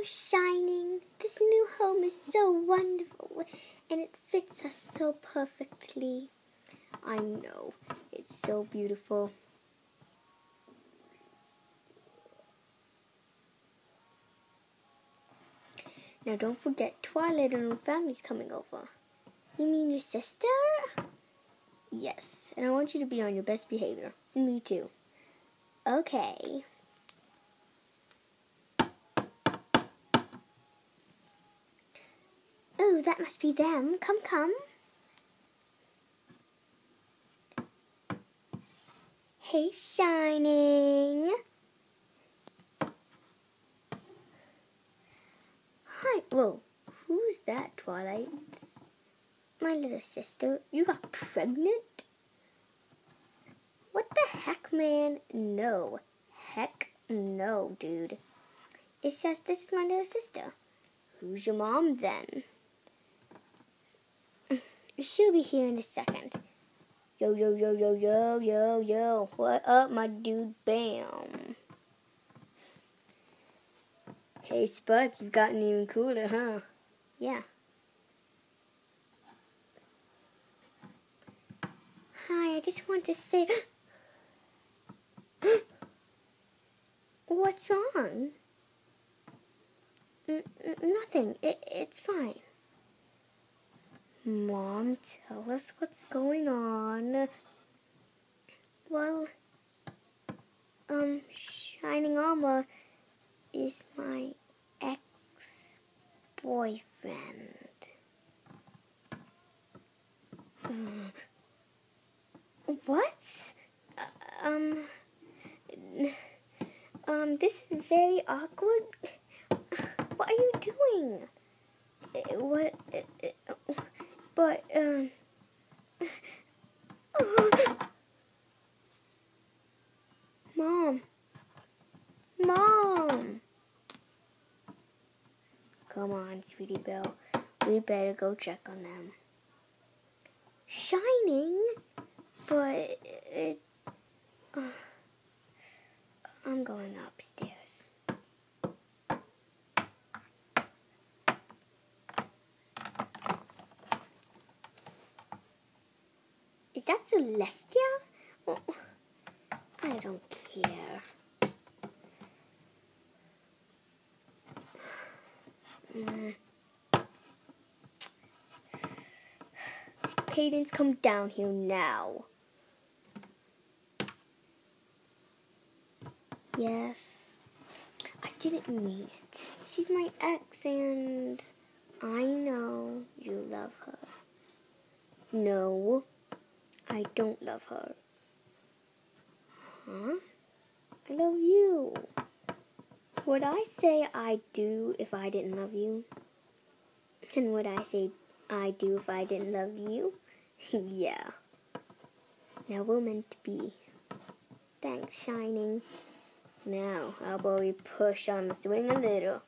Shining. This new home is so wonderful, and it fits us so perfectly. I know. It's so beautiful. Now don't forget, Twilight and her family's coming over. You mean your sister? Yes, and I want you to be on your best behavior. And me too. Okay. Oh, that must be them. Come, come. Hey, Shining. Hi. Whoa, who's that, Twilight? My little sister. You got pregnant? What the heck, man? No. Heck no, dude. It's just, this is my little sister. Who's your mom, then? She'll be here in a second. Yo, yo, yo, yo, yo, yo, yo. What up, my dude? Bam. Hey, Spike, you've gotten even cooler, huh? Yeah. Hi, I just want to say... What's wrong? Nothing. It's fine. Mom, tell us what's going on. Well, Shining Armor is my ex-boyfriend. What? This is very awkward. What are you doing? What? But, Mom. Come on, Sweetie Belle. We better go check on them. Shining? But, I'm going upstairs. Is that Celestia? Oh, I don't care. Cadance, come down here now. Yes. I didn't mean it. She's my ex and I know you love her. No, I don't love her. Huh? I love you. Would I say I do if I didn't love you? And would I say I do if I didn't love you? Yeah. Now we're meant to be. Thanks, Shining. Now, how about we push on the swing a little?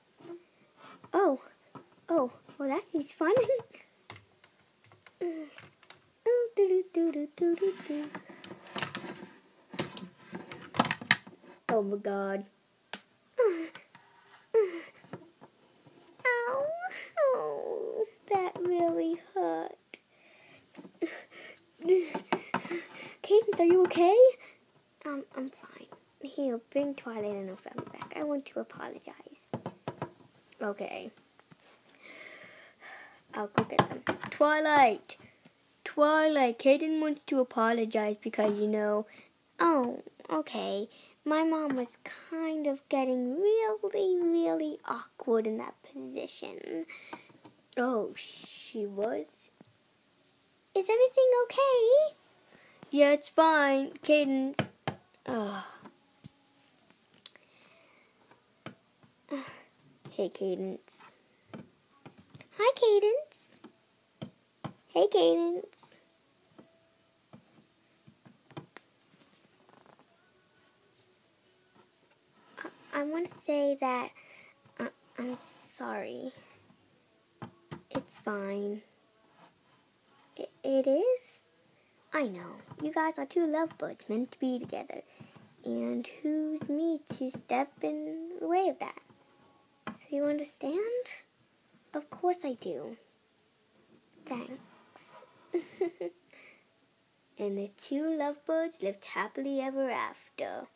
Oh, well, that seems fun. Oh my God. Ow. Oh, that really hurt. Cadance, are you okay? I'm fine. Here, bring Twilight and her family back. I want to apologize. Okay. I'll go get them. Twilight, Cadance wants to apologize because, oh, okay. My mom was kind of getting really, really awkward in that position. Oh, she was? Is everything okay? Yeah, it's fine, Cadance. Hey, Cadance. Hi, Cadance. Hey, Cadance. I want to say that I'm sorry. It's fine. It is? I know. You guys are two lovebirds meant to be together. And who's me to step in the way of that? So You understand? Of course I do. Thanks. And the two lovebirds lived happily ever after.